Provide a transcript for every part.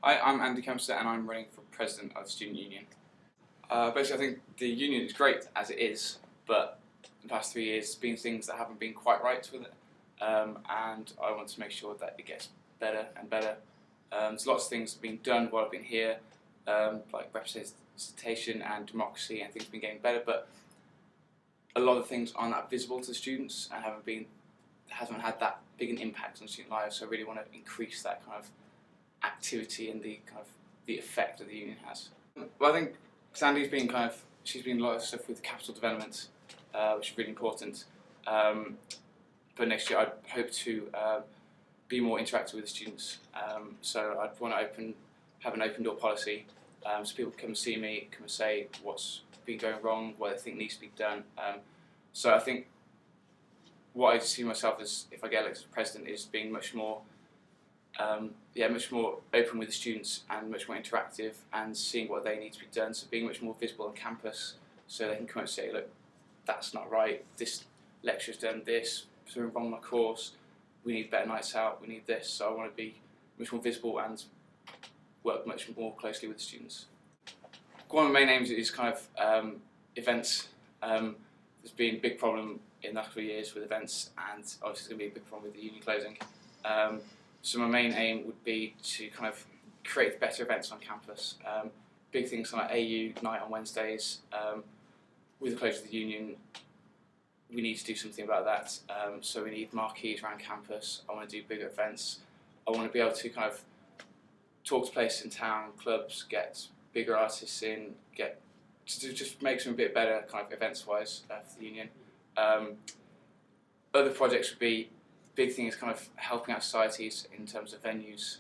Hi, I'm Andy Kempster and I'm running for President of the Student Union. Basically, I think the union is great as it is, but the past 3 years there's been things that haven't been quite right with it, and I want to make sure that it gets better and better. There's lots of things that have been done while I've been here, like representation and democracy, and things have been getting better, but a lot of things aren't that visible to the students and hasn't had that big an impact on student lives, so I really want to increase that kind of activity and the effect that the union has. Well, I think Sandy's been she's been a lot of stuff with capital development, which is really important. But next year I hope to be more interactive with the students. So I'd want to have an open door policy, so people come and see me, come and say what's been going wrong, what they think needs to be done. So I think what I see myself as, if I get elected as president, is being much more much more open with the students and much more interactive and seeing what they need to be done, so being much more visible on campus so they can come and say, look, that's not right, this lecturer's done this, something wrong with my course, we need better nights out, we need this, so I want to be much more visible and work much more closely with the students. One of my main aims is events. There's been a big problem in the last couple of years with events, and obviously it's going to be a big problem with the union closing. So my main aim would be to create better events on campus. Big things like AU night on Wednesdays. With the closure of the union, we need to do something about that. So we need marquees around campus. I want to do bigger events. I want to be able to talk to places in town, clubs, get bigger artists in, just make some a bit better events-wise for the union. Other projects would be, big thing is helping out societies in terms of venues,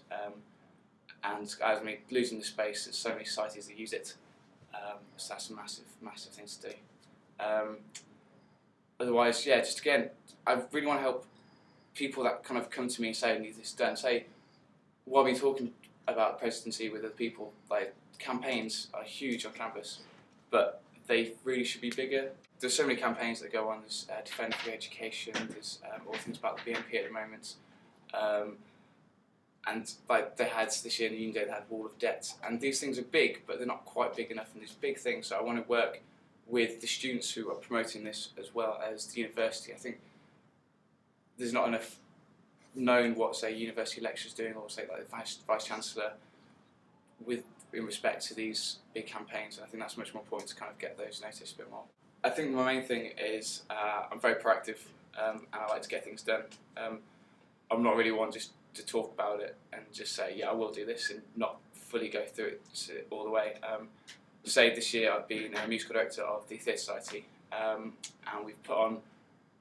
and losing the space. There's so many societies that use it, so that's a massive thing to do. Otherwise, just again, I really want to help people that come to me and say, I need this done. Say, while I've been talking about presidency with other people, like campaigns are huge on campus, but they really should be bigger. There's so many campaigns that go on. There's Defend Free Education, there's all things about the BNP at the moment, and they had this year in the Union Day, they had Wall of Debt, and these things are big, but they're not quite big enough, and these big things, so I want to work with the students who are promoting this as well as the university. I think there's not enough known what, say, university lecturers doing, or say like the Vice Chancellor, in respect to these big campaigns, and I think that's much more important to get those noticed a bit more. I think my main thing is I'm very proactive, and I like to get things done. I'm not really one just to talk about it and just say, yeah, I will do this, and not fully go through it all the way. Say this year I've been a musical director of the Theatre Society, and we've put on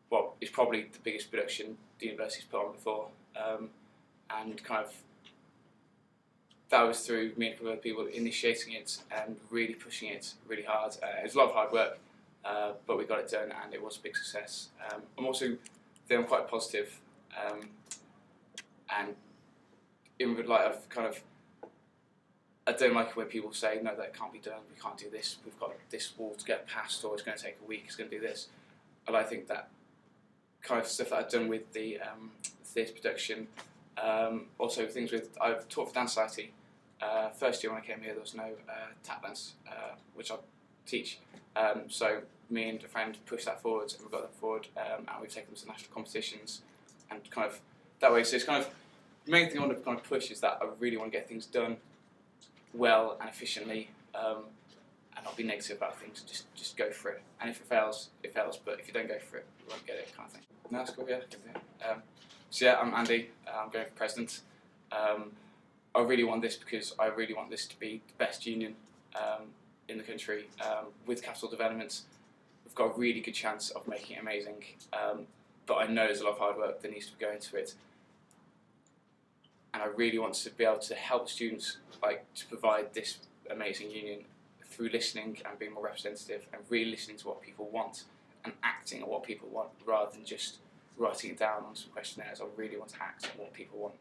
what is probably the biggest production the university's put on before, and that was through me and a couple of people initiating it and really pushing it really hard. It was a lot of hard work, but we got it done and it was a big success. I'm also feeling quite positive, and in light of I don't like it when people say, no, that can't be done, we can't do this, we've got this wall to get past, or it's going to take a week, it's going to do this. And I think that stuff that I've done with the theatre production, also things I've taught for Dance Society. First year when I came here there was no tap dance, which I teach, so me and a friend pushed that forward, and we got that forward, and we've taken them to national competitions, and that way. So it's the main thing I want to push is that I really want to get things done well and efficiently, and not be negative about things. Just go for it, and if it fails, it fails. But if you don't go for it, you won't get it, thing. No, that's cool. Yeah. So yeah, I'm Andy. I'm going for president. I really want this because I really want this to be the best union in the country. With capital development, we've got a really good chance of making it amazing. But I know there's a lot of hard work that needs to go into it, and I really want to be able to help students to provide this amazing union through listening and being more representative and really listening to what people want and acting on what people want rather than just writing it down on some questionnaires. I really want to act on what people want.